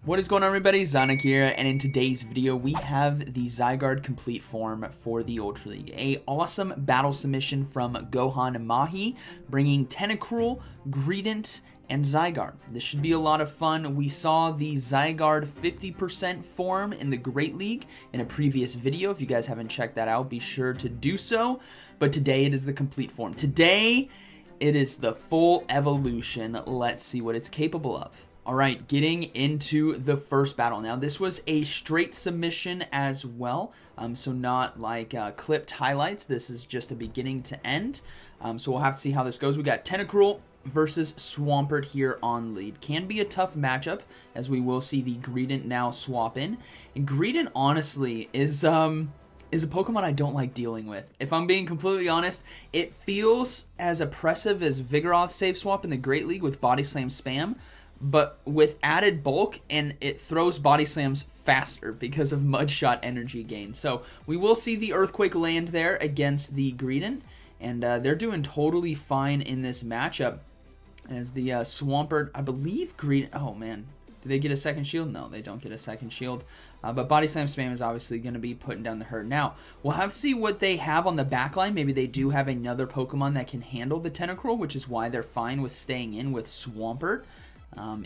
What is going on, everybody? ZyoniK here, and in today's video we have the Zygarde Complete Form for the Ultra League. A awesome battle submission from Gohan Mahi, bringing Tentacruel, Greedent, and Zygarde. This should be a lot of fun. We saw the Zygarde 50% form in the Great League in a previous video. If you guys haven't checked that out, be sure to do so. But today it is the Complete Form. Today it is the full evolution. Let's see what it's capable of. Alright, getting into the first battle. Now, this was a straight submission as well, so not like clipped highlights. This is just a beginning to end, so we'll have to see how this goes. We got Tentacruel versus Swampert here on lead. Can be a tough matchup, as we will see the Greedent now swap in. And Greedent, honestly, is a Pokemon I don't like dealing with. If I'm being completely honest, it feels as oppressive as Vigoroth's Save Swap in the Great League with Body Slam spam, but with added bulk, and it throws body slams faster because of Mudshot energy gain. So we will see the Earthquake land there against the Greedent, and they're doing totally fine in this matchup as the Swampert, I believe Greedent, oh man, do they get a second shield? No, they don't get a second shield. But Body Slam spam is obviously going to be putting down the herd. Now, we'll have to see what they have on the backline. Maybe they do have another Pokemon that can handle the Tentacruel, which is why they're fine with staying in with Swampert.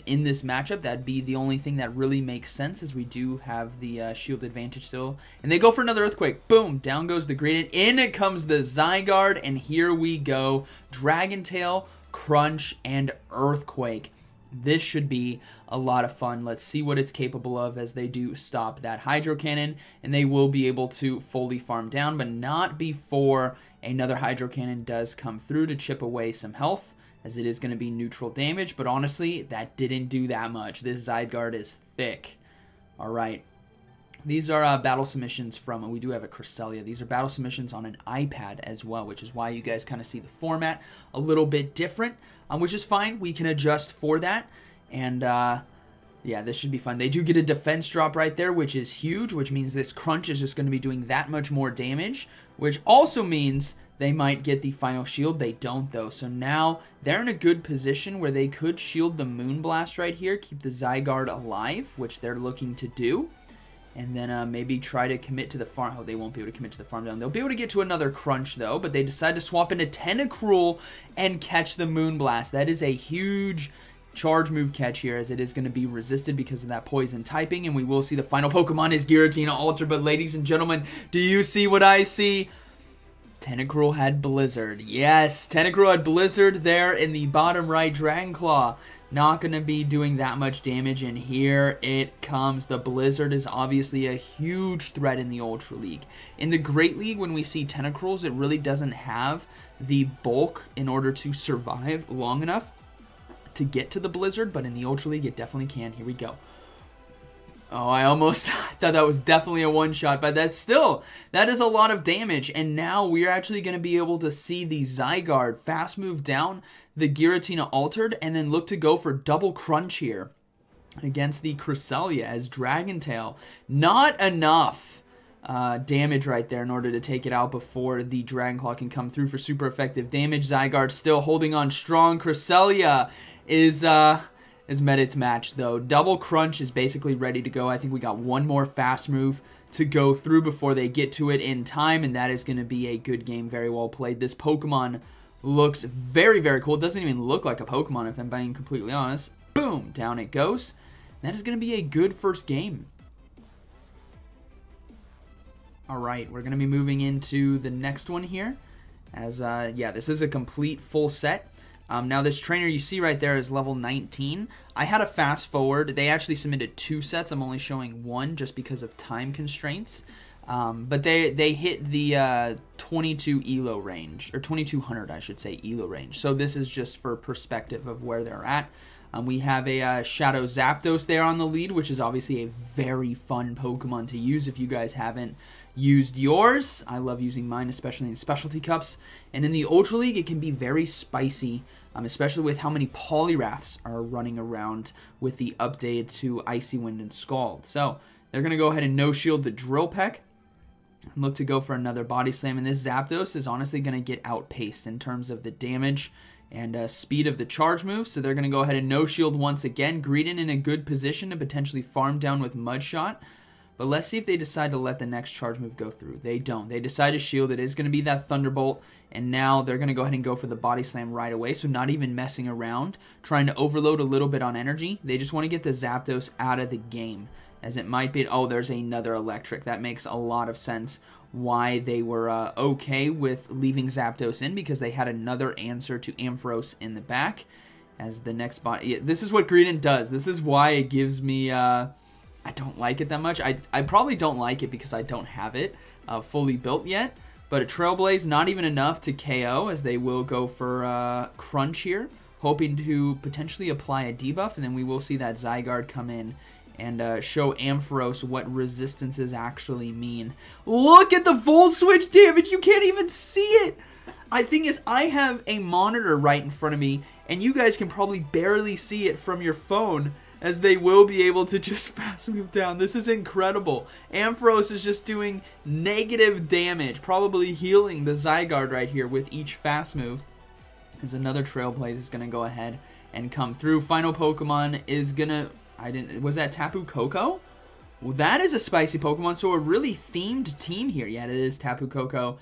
In this matchup, that'd be the only thing that really makes sense, as we do have the shield advantage still. And they go for another Earthquake. Boom! Down goes the Greedent. In it comes the Zygarde, and here we go. Dragon Tail, Crunch, and Earthquake. This should be a lot of fun. Let's see what it's capable of as they do stop that Hydro Cannon, and they will be able to fully farm down, but not before another Hydro Cannon does come through to chip away some health, as it is going to be neutral damage, but honestly, that didn't do that much. This Zygarde is thick. Alright, these are battle submissions from, we do have a Cresselia. These are battle submissions on an iPad as well, which is why you guys kind of see the format a little bit different, which is fine. We can adjust for that, and yeah, this should be fun. They do get a defense drop right there, which is huge, which means this Crunch is just going to be doing that much more damage, which also means they might get the final shield. They don't, though. So now they're in a good position where they could shield the Moonblast right here, keep the Zygarde alive, which they're looking to do, and then maybe try to commit to the farm. Oh, they won't be able to commit to the farm down. They'll be able to get to another Crunch, though, but they decide to swap into Tentacruel and catch the Moonblast. That is a huge charge move catch here, as it is going to be resisted because of that poison typing, and we will see the final Pokemon is Giratina Ultra. But ladies and gentlemen, do you see what I see? Tentacruel had Blizzard. Yes, Tentacruel had Blizzard there in the bottom right. Dragon Claw not going to be doing that much damage, and here it comes. The Blizzard is obviously a huge threat in the Ultra League. In the Great League, when we see Tentacruels, it really doesn't have the bulk in order to survive long enough to get to the Blizzard, but in the Ultra League, it definitely can. Here we go. Oh, I almost thought that was definitely a one-shot, but that is a lot of damage, and now we're actually going to be able to see the Zygarde fast move down the Giratina Altered, and then look to go for double Crunch here against the Cresselia as Dragon Tail. Not enough damage right there in order to take it out before the Dragon Claw can come through for super effective damage. Zygarde still holding on strong. Cresselia is met its match, though. Double Crunch is basically ready to go. I think we got one more fast move to go through before they get to it in time, and that is going to be a good game. Very well played. This Pokemon looks very, very cool. It doesn't even look like a Pokemon, if I'm being completely honest. Boom! Down it goes. That is going to be a good first game. Alright, we're going to be moving into the next one here, as, yeah, this is a complete full set. Now, this trainer you see right there is level 19. I had a fast forward. They actually submitted 2 sets. I'm only showing 1 just because of time constraints. But they hit the 22 ELO range, or 2200, I should say, ELO range. So this is just for perspective of where they're at. We have a Shadow Zapdos there on the lead, which is obviously a very fun Pokemon to use if you guys haven't used yours. I love using mine, especially in Specialty Cups. And in the Ultra League, it can be very spicy, especially with how many Poliwraths are running around with the update to Icy Wind and Scald. So they're going to go ahead and no-shield the Drill Peck and look to go for another Body Slam. And this Zapdos is honestly going to get outpaced in terms of the damage and speed of the charge move. So they're going to go ahead and no shield once again. Greedent in a good position to potentially farm down with Mud Shot. But let's see if they decide to let the next charge move go through. They don't. They decide to shield. It is going to be that Thunderbolt. And now they're going to go ahead and go for the Body Slam right away. So not even messing around, trying to overload a little bit on energy. They just want to get the Zapdos out of the game. As it might be, oh, there's another Electric. That makes a lot of sense why they were okay with leaving Zapdos in, because they had another answer to Ampharos in the back. As the next body, yeah, this is what Greedent does. This is why it gives me, I don't like it that much. I probably don't like it because I don't have it fully built yet. But a Trailblaze, not even enough to KO, as they will go for Crunch here, hoping to potentially apply a debuff, and then we will see that Zygarde come in and show Ampharos what resistances actually mean. Look at the Volt Switch damage! You can't even see it! The thing is, I have a monitor right in front of me, and you guys can probably barely see it from your phone, as they will be able to just fast move down. This is incredible. Ampharos is just doing negative damage, probably healing the Zygarde right here with each fast move. As another Trailblaze is going to go ahead and come through. Final Pokemon is going to... was that Tapu Koko? Well, that is a spicy Pokemon, so a really themed team here. Yeah, it is Tapu Koko.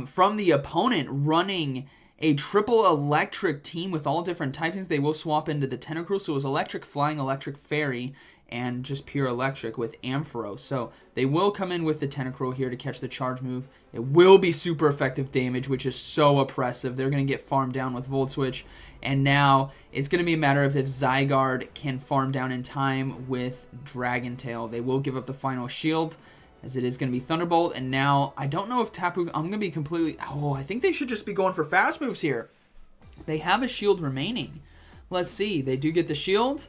From the opponent running a triple electric team with all different typings. They will swap into the Tentacruel, so it was electric, flying, electric, fairy, and just pure electric with Ampharos. So they will come in with the Tentacruel here to catch the charge move. It will be super effective damage, which is so oppressive. They're going to get farmed down with Volt Switch. And now it's going to be a matter of if Zygarde can farm down in time with Dragon Tail. They will give up the final shield, as it is going to be Thunderbolt. And now, I don't know if Tapu... I'm going to be completely... Oh, I think they should just be going for fast moves here. They have a shield remaining. Let's see. They do get the shield.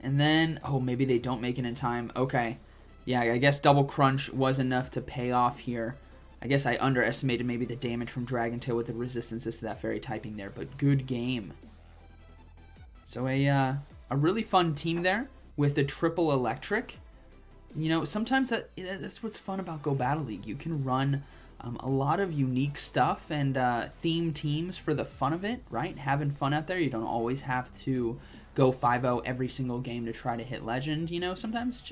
And then... Oh, maybe they don't make it in time. Okay. Yeah, I guess Double Crunch was enough to pay off here. I guess I underestimated maybe the damage from Dragon Tail with the resistances to that fairy typing there. But good game. So a really fun team there with the triple electric. You know, sometimes that's what's fun about Go Battle League. You can run a lot of unique stuff and theme teams for the fun of it, right? Having fun out there. You don't always have to go 5-0 every single game to try to hit Legend. You know, sometimes it's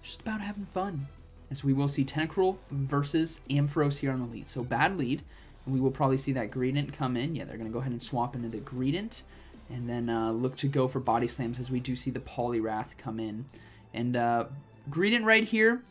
just about having fun. As we will see Tentacruel versus Ampharos here on the lead. So bad lead. And we will probably see that Greedent come in. Yeah, they're going to go ahead and swap into the Greedent. And then look to go for Body Slams as we do see the Poliwrath come in. And... Greedent right here,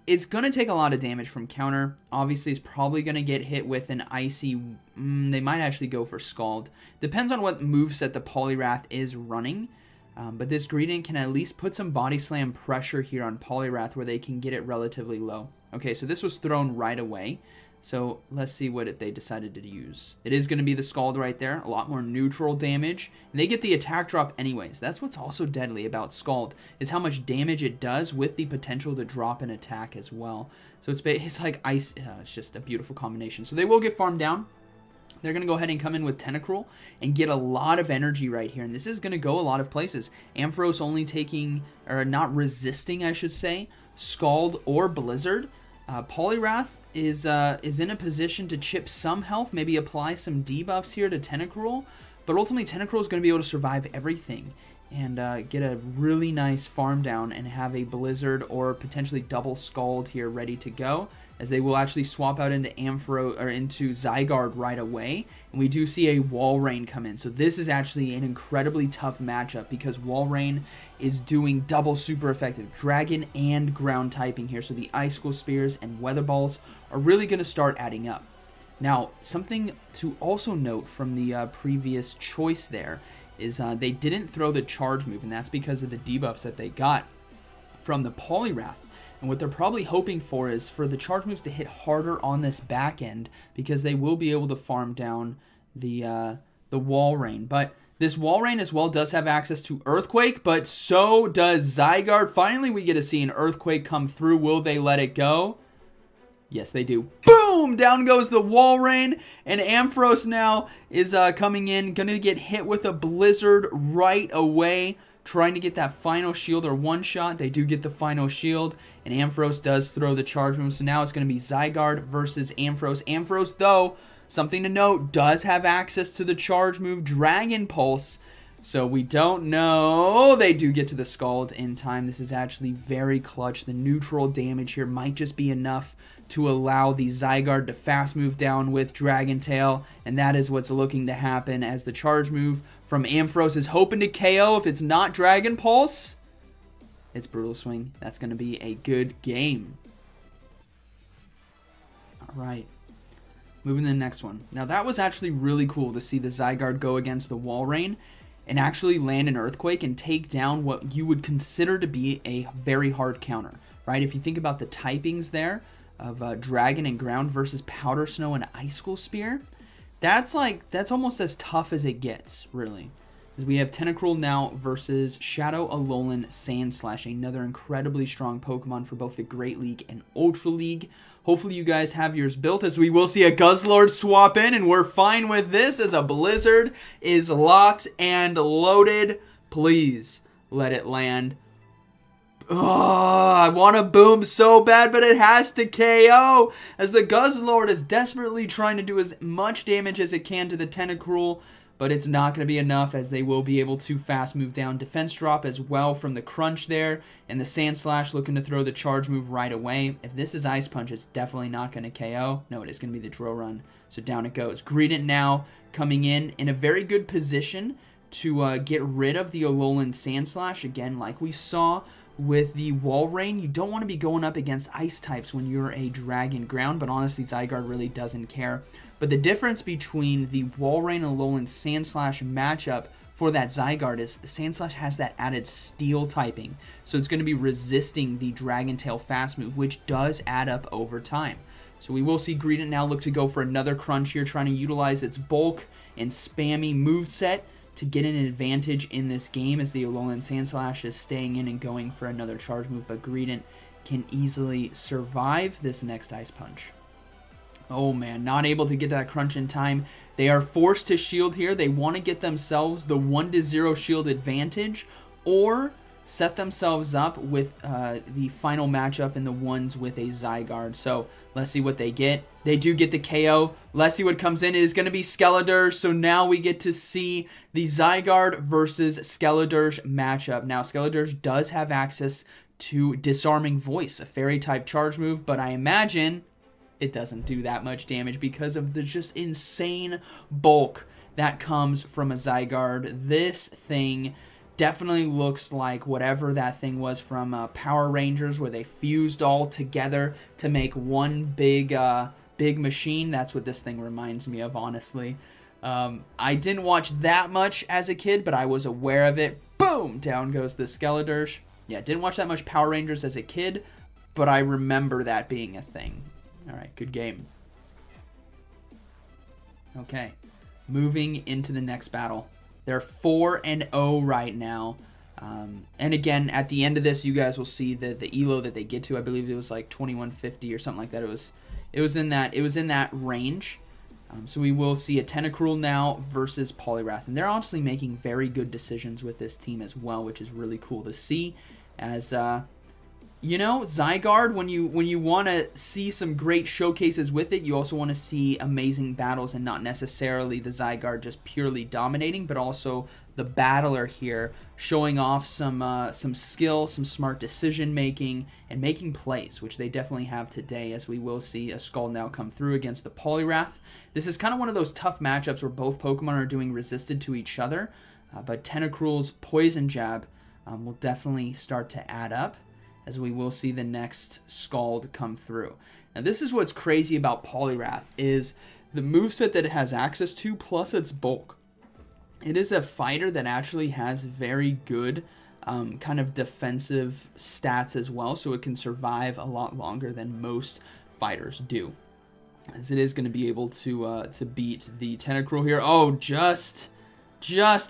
it's going to take a lot of damage from counter. Obviously, it's probably going to get hit with an Icy... they might actually go for Scald. Depends on what moveset the Poliwrath is running. But this Greedent can at least put some Body Slam pressure here on Poliwrath where they can get it relatively low. Okay, so this was thrown right away. So let's see what they decided to use. It is going to be the Scald right there. A lot more neutral damage. And they get the attack drop anyways. That's what's also deadly about Scald, is how much damage it does with the potential to drop an attack as well. So it's like ice. It's just a beautiful combination. So they will get farmed down. They're going to go ahead and come in with Tentacruel and get a lot of energy right here. And this is going to go a lot of places. Ampharos only taking, or not resisting, I should say, Scald or Blizzard. Poliwrath is in a position to chip some health, maybe apply some debuffs here to Tentacruel, but ultimately Tentacruel is going to be able to survive everything and get a really nice farm down and have a Blizzard or potentially double Scald here ready to go, as they will actually swap out into Ampharos or into Zygarde right away. And we do see a Walrein come in. So this is actually an incredibly tough matchup because Walrein is doing double super effective Dragon and Ground typing here. So the Icicle Spears and Weather Balls are really going to start adding up. Now, something to also note from the previous choice there is they didn't throw the charge move, and that's because of the debuffs that they got from the Poliwrath. And what they're probably hoping for is for the charge moves to hit harder on this back end, because they will be able to farm down the Walrein. But this Walrein as well does have access to Earthquake, but so does Zygarde. Finally, we get to see an Earthquake come through. Will they let it go? Yes, they do. Boom! Down goes the Walrein, and Ampharos now is coming in, going to get hit with a Blizzard right away, trying to get that final shield or one shot. They do get the final shield, and Ampharos does throw the charge move. So now it's going to be Zygarde versus Ampharos. Ampharos, though, something to note, does have access to the charge move Dragon Pulse. So we don't know. They do get to the Scald in time. This is actually very clutch. The neutral damage here might just be enough to allow the Zygarde to fast move down with Dragon Tail, and that is what's looking to happen as the charge move from Ampharos is hoping to KO. If it's not Dragon Pulse, it's Brutal Swing. That's going to be a good game. All right. Moving to the next one. Now that was actually really cool to see the Zygarde go against the Walrein and actually land an Earthquake and take down what you would consider to be a very hard counter, right? If you think about the typings there of Dragon and Ground versus Powder Snow and Icicle Spear, that's almost as tough as it gets, really. We have Tentacruel now versus Shadow Alolan Sandslash, another incredibly strong Pokemon for both the Great League and Ultra League. Hopefully you guys have yours built, as we will see a Guzzlord swap in, and we're fine with this as a Blizzard is locked and loaded. Please let it land. Oh, I want to boom so bad, but it has to KO, as the Guzzlord is desperately trying to do as much damage as it can to the Tentacruel, but it's not going to be enough, as they will be able to fast move down. Defense drop as well from the Crunch there, and the Sandslash looking to throw the charge move right away. If this is Ice Punch, it's definitely not going to KO. No, it is going to be the Drill Run, so down it goes. Greedent now coming in a very good position to get rid of the Alolan Sandslash. Again, like we saw with the Walrein, you don't want to be going up against Ice types when you're a Dragon Ground, but honestly, Zygarde really doesn't care. But the difference between the Walrein and Alolan Sandslash matchup for that Zygarde is the Sandslash has that added Steel typing. So it's going to be resisting the Dragon Tail fast move, which does add up over time. So we will see Greedent now look to go for another Crunch here, trying to utilize its bulk and spammy moveset to get an advantage in this game, as the Alolan Sandslash is staying in and going for another charge move, but Greedent can easily survive this next Ice Punch. Oh man, not able to get that Crunch in time. They are forced to shield here. They want to get themselves the 1-0 shield advantage, or set themselves up with the final matchup in the ones with a Zygarde. So let's see what they get. They do get the KO. Let's see what comes in. It is going to be Skeledirge. So now we get to see the Zygarde versus Skeledirge matchup. Now Skeledirge does have access to Disarming Voice, a fairy type charge move, but I imagine it doesn't do that much damage because of the just insane bulk that comes from a Zygarde. This thing definitely looks like whatever that thing was from Power Rangers, where they fused all together to make one big machine. That's what this thing reminds me of, honestly. I didn't watch that much as a kid, but I was aware of it. Boom! Down goes the Skeledirge. Yeah, didn't watch that much Power Rangers as a kid, but I remember that being a thing. Alright, good game. Okay, moving into the next battle. They're 4-0 right now. And again, at the end of this, you guys will see the elo that they get to. I believe it was like 2150 or something like that. It was in that range. So we will see a Tentacruel now versus Poliwrath, and they're honestly making very good decisions with this team as well, which is really cool to see. As you know, Zygarde, when you want to see some great showcases with it, you also want to see amazing battles, and not necessarily the Zygarde just purely dominating, but also the battler here showing off some skill, some smart decision making, and making plays, which they definitely have today, as we will see a Scald now come through against the Poliwrath. This is kind of one of those tough matchups where both Pokemon are doing resisted to each other, but Tentacruel's Poison Jab will definitely start to add up, as we will see the next Scald come through. Now this is what's crazy about Poliwrath, is the moveset that it has access to, plus its bulk. It is a fighter that actually has very good kind of defensive stats as well, so it can survive a lot longer than most fighters do, as it is going to be able to beat the Tentacruel here. Oh, just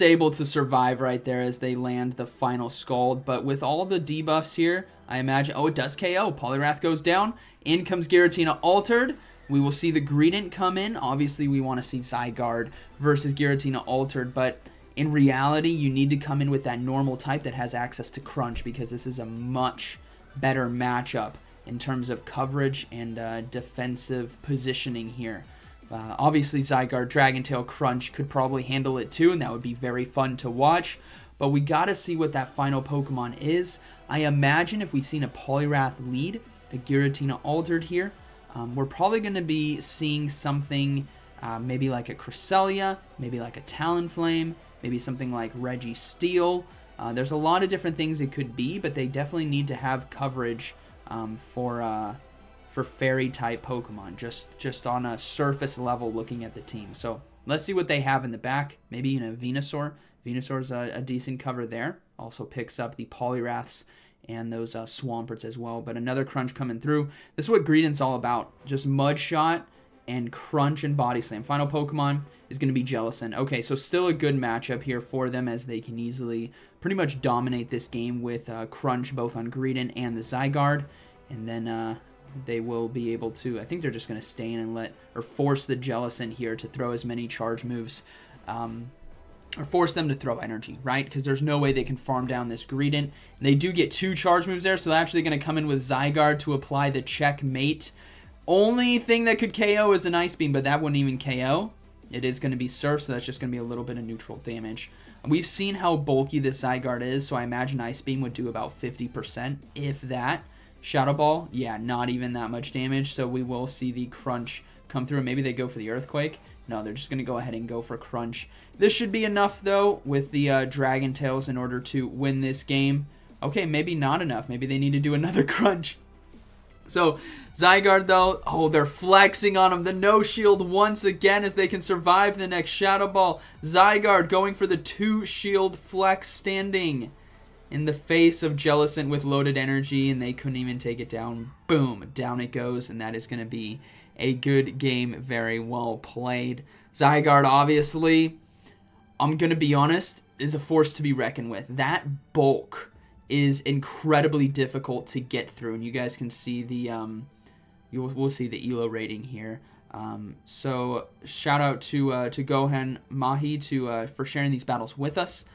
able to survive right there as they land the final Scald. But with all the debuffs here, I imagine... Oh, it does KO. Poliwrath goes down. In comes Giratina Altered. We will see the Greedent come in. Obviously, we want to see Zygarde versus Giratina Altered, but in reality, you need to come in with that normal type that has access to Crunch, because this is a much better matchup in terms of coverage and defensive positioning here. Obviously, Zygarde, Dragontail, Crunch could probably handle it too, and that would be very fun to watch. But we got to see what that final Pokemon is. I imagine if we've seen a Poliwrath lead, a Giratina altered here, we're probably going to be seeing something maybe like a Cresselia, maybe like a Talonflame, maybe something like Registeel. There's a lot of different things it could be, but they definitely need to have coverage for Fairy-type Pokemon, just on a surface level looking at the team. So let's see what they have in the back. Maybe Venusaur. Venusaur's a decent cover there. Also picks up the Poliwraths and those Swamperts as well. But another Crunch coming through. This is what Greedent's all about. Just Mudshot and Crunch and Body Slam. Final Pokemon is going to be Jellicent. Okay, so still a good matchup here for them, as they can easily pretty much dominate this game with Crunch both on Greedent and the Zygarde. And then they will be able to, I think they're just going to stay in and force the Jellicent here to throw as many charge moves, or force them to throw energy, right? Because there's no way they can farm down this Greedent. They do get 2 charge moves there, so they're actually going to come in with Zygarde to apply the checkmate. Only thing that could KO is an Ice Beam, but that wouldn't even KO. It is going to be Surf, so that's just going to be a little bit of neutral damage. We've seen how bulky this Zygarde is, so I imagine Ice Beam would do about 50%, if that. Shadow Ball, yeah, not even that much damage, so we will see the Crunch come through. Maybe they go for the Earthquake. No, they're just going to go ahead and go for Crunch. This should be enough, though, with the Dragon Tails in order to win this game. Okay, maybe not enough. Maybe they need to do another Crunch. So, Zygarde, though, oh, they're flexing on him. The no-shield once again, as they can survive the next Shadow Ball. Zygarde going for the 2-shield flex, standing in the face of Jellicent with loaded energy, and they couldn't even take it down. Boom, down it goes, and that is going to be a good game. Very well played. Zygarde, obviously, I'm going to be honest, is a force to be reckoned with. That bulk is incredibly difficult to get through, and you guys can see the we'll see the ELO rating here. So shout out to Gohan Mahi for sharing these battles with us.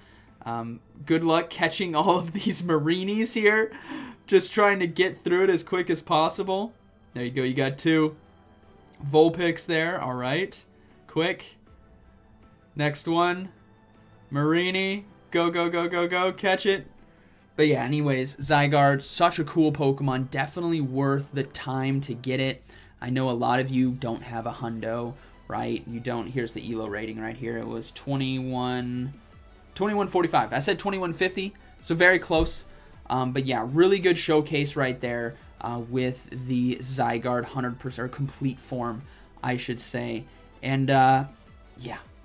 Good luck catching all of these Marinis here. Just trying to get through it as quick as possible. There you go. You got 2 Vulpix there. All right. Quick. Next one. Marini. Go, go, go, go, go. Catch it. But yeah, anyways, Zygarde, such a cool Pokemon. Definitely worth the time to get it. I know a lot of you don't have a hundo, right? You don't. Here's the ELO rating right here. It was 2145. I said 2150, so very close. But yeah, really good showcase right there with the Zygarde 100% or complete form, I should say. And yeah,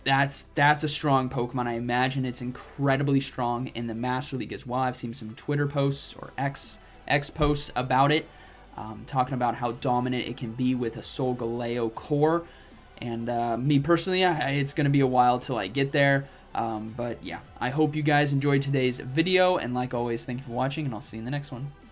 that's a strong Pokemon. I imagine it's incredibly strong in the Master League as well. I've seen some Twitter posts or X posts about it, talking about how dominant it can be with a Solgaleo core. And me personally, it's going to be a while till I get there. But yeah, I hope you guys enjoyed today's video, and like always, thank you for watching, and I'll see you in the next one.